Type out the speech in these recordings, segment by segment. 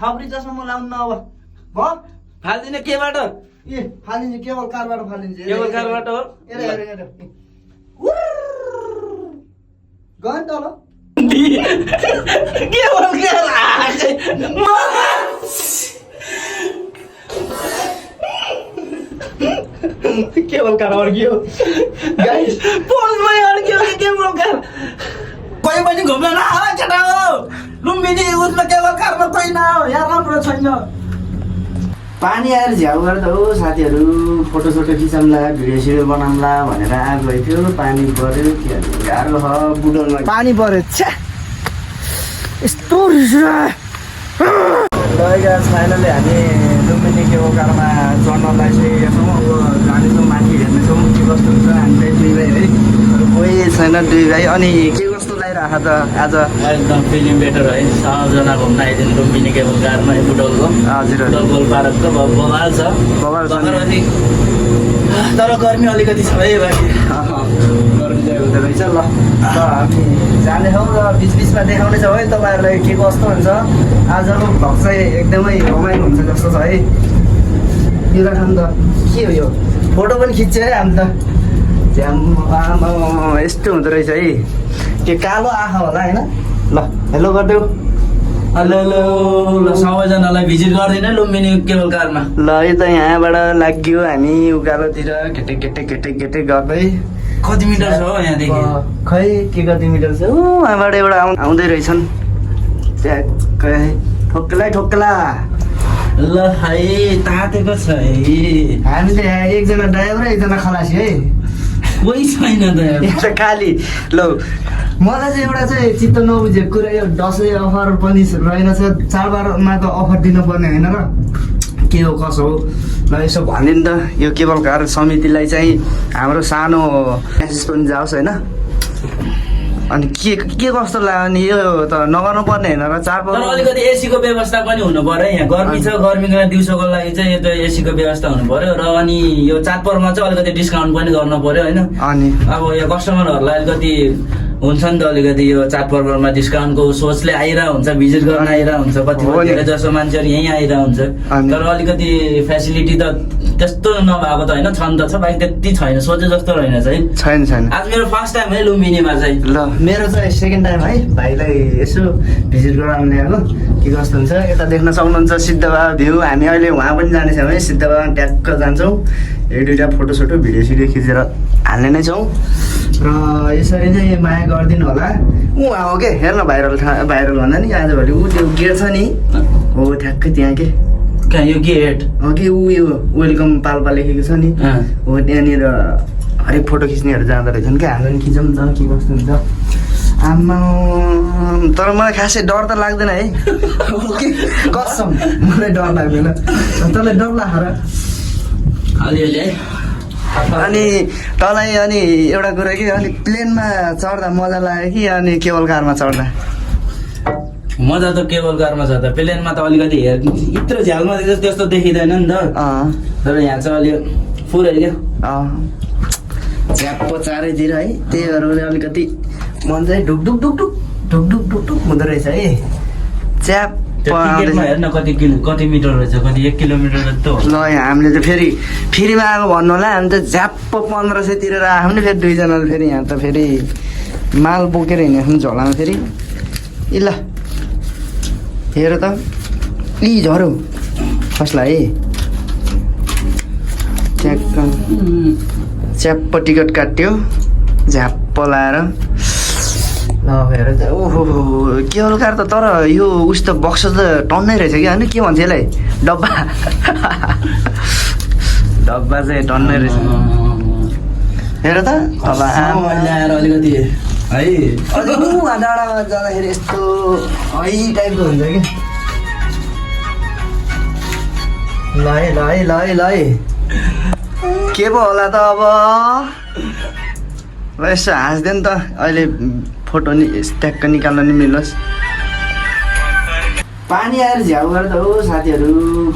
थप्री चस्मा लाउनु अब भ फाल्दिने केबाट ए फालिन्छ केबल कारबाट फालिन्छ केबल कारबाट हो हेर गयो तल केबल केबल कार अड्कियो गाइस पोलमै अड्कियो केबल कार कोही पनि घुम्न नआऊ केटा हो लुम्बिनी उसमा केबल कारमा कोही नआऊ यहाँ राम्रो छैन पानी आएर झ्याउ गरेर त हो साथीहरू फोटोसोटो खिचाउँला भिडियो सिडियो बनाउँला भनेर आएको थियो पानी पऱ्यो के गाह्रो छ बुडलमा पानी पऱ्यो छ्या यस्तो रिस फाइनली हामी लुम्बिनी केबल कारमा चढ्न लागिसकेका छौँ अब जानेछौँ माथि हेर्नेछौँ के कस्तो हुन्छ हामीलाई दुई भाइ है कोही छैन दुई भाइ अनि के कस्तो लागिरहेको त आज एकदम फिलिङ बेटर है 7जना घुम्न आइदिनु लुम्बिनी केबल कारमा बुटलको हजुर बुटल पार्कको बवाल छ बवाल तर गर्मी अलिकति छ है बाँकी गर्मी चाहिँ हुँदो रहेछ ल हामी जानेछौँ र बिचबिचमा देखाउनेछौँ है तपाईँहरूलाई के कस्तो हुन्छ आजको भ्लग चाहिँ एकदमै रमाइलो हुन्छ जस्तो छ है यो राखौँ त के हो यो फोटो पनि खिच्यो है हामी त यस्तो हुँदो रहेछ है त्यो कालो आँखा होला होइन ल हेलो गरिदेऊ हेलो ल सबैजनालाई भिजिट गरिदिनु लुम्बिनी केबल कारमा ल यो त यहाँबाट लाग्यो हामी उकालोतिर घेटे घेटे घेटे घेटे गर्दै कति मिटर छ हो यहाँदेखि खै के कति मिटर छ यहाँबाट एउटा आउँदै रहेछन् ट्याक्कै ठोक्ला ठोक्ला ल है तातेको छ है हामीले यहाँ एकजना ड्राइभर एकजना खलासी है कोही छैन त एउटा खाली ल मलाई चाहिँ एउटा चाहिँ चित्त नबुझेको कुरा यो दसैँ अफर पनि रहेनछ चाडबाडमा त अफर दिनुपर्ने होइन र के हो कसो हो ल यसो भनिदिनु त यो केबल कार समितिलाई चाहिँ हाम्रो सानो मेसेज पनि जाओस् होइन अनि के कस्तो लाग्यो नि यो त नगर्नु पर्ने होइन र चाडबाड तर अलिकति एसीको व्यवस्था पनि हुनु पर्यो यहाँ गर्मी छ गर्मीको दिउँसोको लागि चाहिँ यो त एसीको व्यवस्था हुनु पर्यो र अनि यो चाडपर्वमा चाहिँ अलिकति डिस्काउन्ट पनि गर्नु पर्यो होइन अनि अब यो कस्टमरहरूलाई अलिकति हुन्छ नि त अलिकति यो चाडपर्वमा डिस्काउन्टको सोचले आइरहेको हुन्छ भिजिट गर्न आइरहेको हुन्छ कति धेरै जसो मान्छेहरू यहीँ आइरहेको हुन्छ तर अलिकति फेसिलिटी त त्यस्तो नभएको त होइन छन् त छ बाइक त्यति छैन सोचे जस्तो रहेन चाहिँ छैन छैन आज मेरो फर्स्ट टाइम है लुम्बिनीमा चाहिँ ल मेरो चाहिँ सेकेन्ड टाइम है भाइलाई यसो भिजिट गराउनु ल्याएको के कस्तो हुन्छ यता देख्न सक्नुहुन्छ सिद्धबाबा भ्यू हामी अहिले उहाँ पनि जानेछौँ है सिद्धबाबा ट्याक्क जान्छौँ एक दुईवटा फोटोसोटो भिडियो सिडियो खिचेर हाल्ने नै छौँ र यसरी चाहिँ माया गरिदिनु होला उहाँ हो के हेर्न भाइरल भन्दा नि आजभोलि ऊ त्यो गेट छ नि हो ठ्याक्कै त्यहाँ के कहाँ यो गेट अघि ऊ यो वेलकम पाल्पा लेखेको छ नि हो त्यहाँनिर हरेक फोटो खिच्नेहरू जाँदो रहेछन् क्या हाम्रो नि खिचौँ त के कस्तो हुन्छ आमा तर मलाई खासै डर त लाग्दैन है कसम मलाई डर लाग्दैन तँलाई डर लाग्छ र अलिअलि है अनि तँलाई अनि एउटा कुरा के अनि प्लेनमा चढ्दा मजा लाग्यो कि अनि केबल कारमा चढ्दा मजा त केबल कारमा छ त प्लेनमा त अलिकति यत्रो झ्यालमा त्यस्तो देखिँदैन नि त तर यहाँ चाहिँ अलि पुरै क्या झ्याप्पो चारैतिर है त्यही भएर अलिकति मन चाहिँ ढुकढुक ढुकढुक ढुकढुक ढुकढुक हुँदो रहेछ है च्याप हेर्न कति मिटर रहेछ कति 1 किलोमिटर जस्तो ल हामीले त फेरि फ्रीमा आएको भन्नु होला हामी त झ्याप्प 1500 तिरेर आएको नि फेरि दुईजनाले फेरि यहाँ त फेरि माल बोकेर हिँडेको झोलामा फेरि ल हेर त यी झरो कसलाई है च्याप्प टिकट काट्यो झ्याप्प लाएर ल हेर त ओहो केबल कार त तर यो उस त बक्स त टन्नै रहेछ कि होइन के भन्छ यसलाई डब्बा डब्बा चाहिँ टन्नै रहेछ हेर त अब ल्याएर अलिकति है डाँडामा जाँदाखेरि यस्तो है टाइपको हुन्छ कि ल है ल है ल है ल है के पो होला त अब ल यसो हाँस्दैन त अहिले फोटो नि ट्याक्क निकाल्न नि मिलोस् पानी आएर झ्याउ गरेर त हो साथीहरू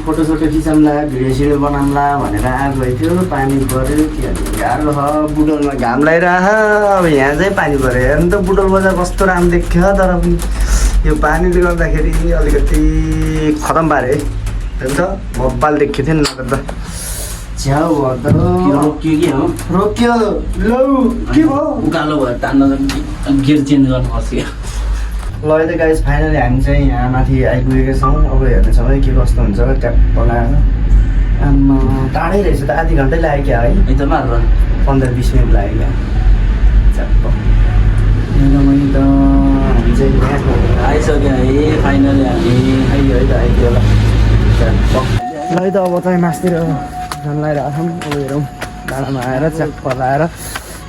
फोटोसोटो खिचाउँला भिडियो सिडियो बनाउँला भनेर आएको थियो पानी पऱ्यो के गाह्रो छ बुटलमा घाम लगाइरह अब यहाँ चाहिँ पानी पऱ्यो हेर्नु त बुटल बजार कस्तो राम्रो देख्यो तर पनि यो पानीले गर्दाखेरि अलिकति खतम पारे है त बब्बाल देख्यो थियो नि नगद छ्याउ रोकियो कि हो रोक्यो लौ के भयो उकालो भएर तान्न गियर चेन्ज गर्नु पर्छ ल है त गाइस फाइनली हामी चाहिँ यहाँ माथि आइपुगेका छौँ अब हेर्नेछौँ है के कस्तो हुन्छ ट्याप लगाएर आम्मा टाढै रहेछ त आधी घन्टै लाग्यो क्या है एकदम मात्र 15-20 मिनट लाग्यो क्या च्याप्प एकदमै त हामी चाहिँ यहाँ आइसक्यो है फाइनली हामी आइयो है त आइदियो ल ल है त अब चाहिँ मासतिर झन् लगाइरहेको छौँ अब हेरौँ डाँडामा आएर च्याप्प लगाएर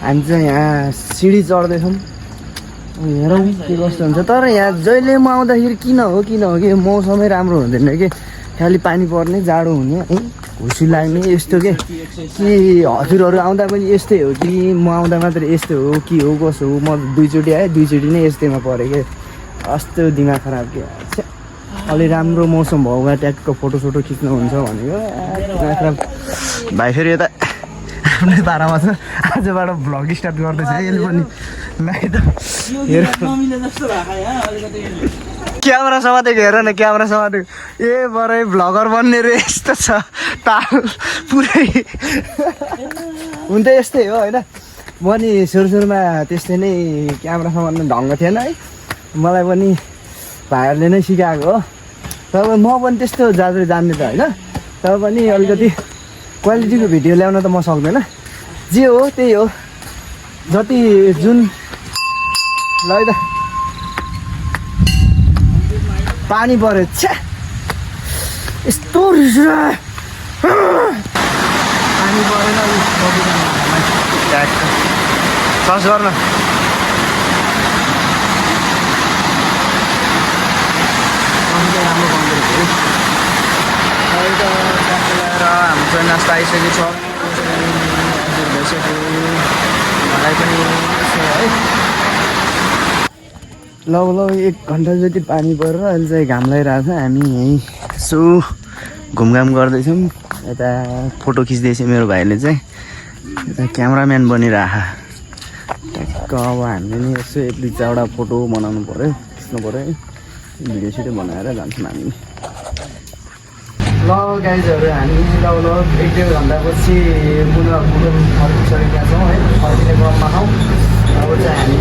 हामी चाहिँ यहाँ सिँढी चढ्दैछौँ हेरौँ के कस्तो हुन्छ तर यहाँ जहिले म आउँदाखेरि किन हो कि मौसमै राम्रो हुँदैन कि खालि पानी पर्ने जाडो हुने है हुसी लाग्ने यस्तो के हजुरहरू आउँदा पनि यस्तै हो कि म आउँदा मात्र यस्तो हो कि हो कसो हो म दुईचोटि आएँ दुईचोटि नै यस्तैमा परेँ कि कस्तो दिमाग खराब के अलि राम्रो मौसम भयो भए ट्यागको फोटोसोटो खिच्नुहुन्छ भनेको दिमाग खराब भाइ फेरि यता आफ्नै पारामा छ आजबाट भ्लग स्टार्ट गर्दैछ है यसले पनि क्यामेरा समातेको हेर न क्यामेरा समातेको ए बरै भ्लगर बन्ने रे यस्तो छ ताल पुरै हुन त यस्तै हो होइन म नि सुरुमा त्यस्तै नै क्यामेरा समात्ने ढङ्ग थिएन है मलाई पनि भाइहरूले नै सिकाएको हो तर म पनि त्यस्तो जाँदै जान्ने त होइन तर पनि अलिकति क्वालिटीको भिडियो ल्याउन त म सक्दैन जे हो त्यही हो जति जुन ल है त पानी पऱ्यो छ्या यस्तो रिस पानी परेन सर्च गर्न हाम्रो चाहिँ नास्ता आइसकेको छ भइसक्यो मलाई पनि है ल 1 घन्टा जति पानी परेर अहिले चाहिँ घाम लगाइरहेको छ हामी यहीँ यसो घुमघाम गर्दैछौँ यता फोटो खिच्दैछ मेरो भाइले चाहिँ यता क्यामराम्यान बनिरह ट्याक्क अब हामीले नि यसो 1-2 फोटो बनाउनु पऱ्यो खिच्नु पऱ्यो है भिडियो सिडियो बनाएर जान्छौँ हामी ल गाइजहरू हामी लगभग 1-1.5 घन्टापछि पुनः फोटो फर्किसकेका छौँ है फर्किने क्रममा छौँ अब चाहिँ हामी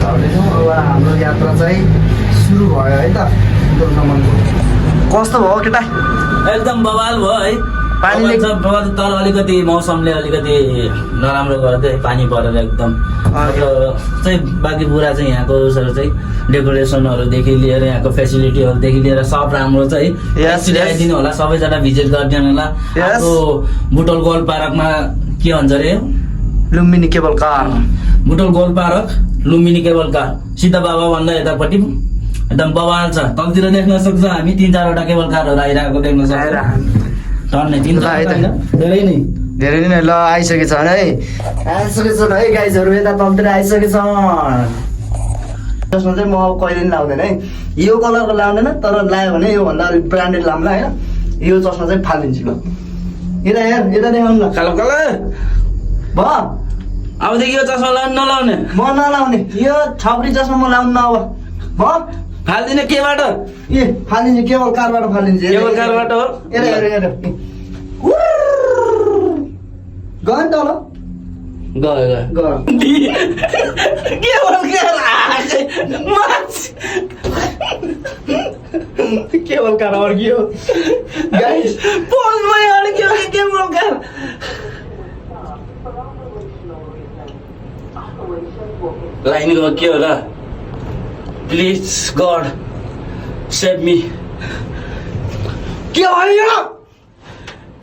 झर्दैछौँ अब हाम्रो यात्रा चाहिँ सुरु भयो है त बुटोलसम्मको कस्तो भयो केटा एकदम बवाल भयो है पानीले तर अलिकति मौसमले अलिकति नराम्रो गर्दै पानी परेर एकदम चाहिँ बाँकी कुरा चाहिँ यहाँको उसहरू चाहिँ डेकोरेसनहरूदेखि लिएर यहाँको फेसिलिटीहरूदेखि लिएर सब राम्रो चाहिँ ल्याइदिनु होला सबैजना भिजिट गरिदिनु होला हाम्रो बुटोल गोल पार्कमा के भन्छ अरे Lumbini cable car Butwal goal park Lumbini cable car सिद्ध बाबा भन्दा यतापट्टि एकदम बवाल छ तलतिर देख्न सक्छ हामी 3-4वटा केबल कारहरू आइरहेको देख्न सक्छ टन्नै 3-4 धेरै नै ल आइसकेछ है है गाइजहरू यता तलतिर आइसकेछ जसमा चाहिँ म कहिले पनि लाउँदैन है यो कलरको लाउँदैन तर लायो भने योभन्दा अलिक ब्रान्डेड लाउँला होइन यो चस्मा चाहिँ फालिदिन्छु ल यता हेर यता देखाउनु ल कालो कलर भयो अबदेखि यो चस्मा नलाउने म नलाउने यो छपरी चस्मा म लाउनु न अब भयो फालिदिने केबाट ए फालिदिन्छु केबल कारबाट फालिदिन्छु केबल कारबाट हो हेर गयो नि तल गयो केबल कार अड्कियो केबल कार लाइन गयो के होला प्लिज गड सेभ मी के भयो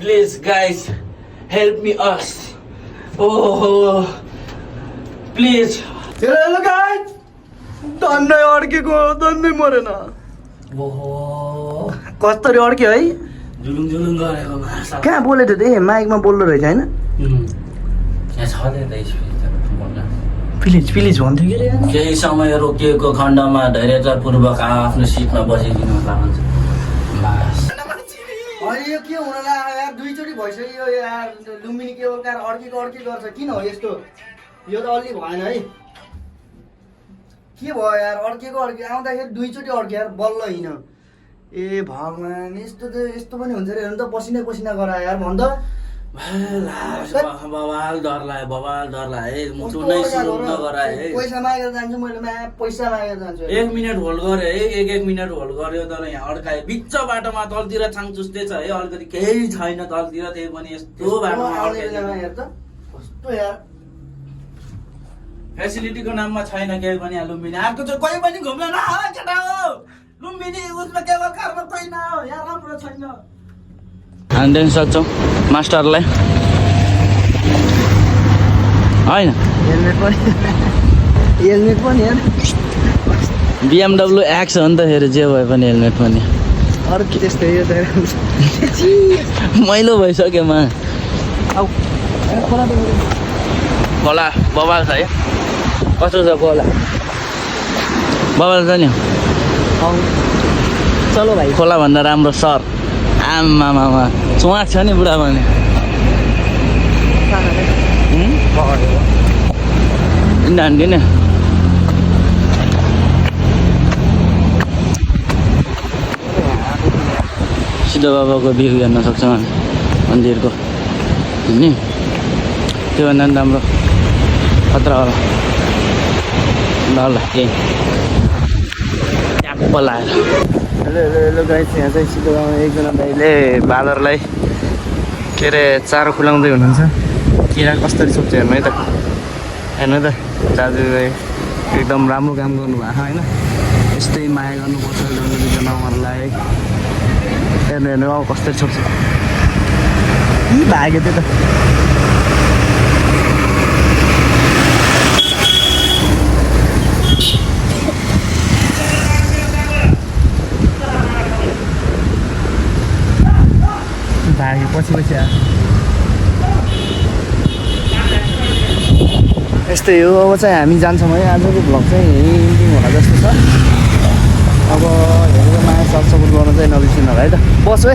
please guys help me us ओहो प्लिज हेलो गाइज धन्नै अड्केको धन्नै मरेन ओहो कस्तरी अड्क्यो है जुलुङ जुलुङ गरेको माछा कहाँ बोलेको थियो माइकमा बोल्दो रहेछ होइन यहाँ छ प्लिज भन्थ्यो कि रे केही समय रोकिएको खण्डमा धैर्यतापूर्वक आफ्नो सिटमा बसिदिनु होला भन्छ अनि यो के हुन लाग्यो यार 2 चोटि भइसक्यो यार लुम्बिनी केबल कार अड्की गर्छ किन हो यस्तो यो त अलि भएन है के भयो यार अड्केको आउँदाखेरि 2 चोटि अड्क्यो यार बल्ल हिँड्यो ए भगवान् यस्तो पनि हुन्छ रे हेर्नु त पसिना गरा यार भन् त बवाल डर लाग्यो मुटु नै सुन्न गराए पैसा मागेर जान्छु मैले पैसा मागेर जान्छु 1 मिनेट होल्ड गरे है 1 मिनेट होल्ड गर्यो तर यहाँ अड्कायो बिच बाटोमा तलतिर छाङचुस्ते छ है अलिकति केही छैन तलतिर त्यही पनि यस्तो बाटोमा अड्कायो हेर त कस्तो यार फेसिलिटीको नाममा छैन केही पनि लुम्बिनी अर्को चाहिँ कोही पनि घुम्न नआऊ केटा हो लुम्बिनी उसमा केवल कारमा कोही नआऊ यहाँ राम्रो छैन हामी दिन सक्छौँ मास्टरलाई होइन हेलमेट पनि यार BMW एक्स हो नि त फेरि जे भए पनि हेलमेट पनि अरू के त्यस्तै यो त मैलो भइसक्योमा खोला बबाल छ है कस्तो छ खोला बबाल छ नि चलो भाइ खोला भन्दा राम्रो सर आमामा चुवाक छ नि बुढा भने ढान्के नि सिद्ध बाबाको भ्यू हेर्न सक्छौँ हामी मन्दिरको नि त्योभन्दा पनि राम्रो खतरा होला ल केही ट्याप्प लाएर हेलो गाइस यहाँ चाहिँ सिधो एकजना दाइले बाँदरलाई के अरे चारो खुलाउँदै हुनुहुन्छ किरा कसरी सोध्छ हेर्नु है त हेर्नु त दाजुभाइ एकदम राम्रो काम गर्नुभएको छ होइन यस्तै माया गर्नुपर्छ जनावरलाई हेर्नु हेर्नु अब कसरी छोप्छ कि भाग्यो त्यो त भाग्यो पछि यस्तै हो अब चाहिँ हामी जान्छौँ है आजको भ्लग चाहिँ यहीँ इन्डिङ होला जस्तो छ अब हेरेर माया सपोर्ट गर्न चाहिँ नबिर्सिनु होला है त बस है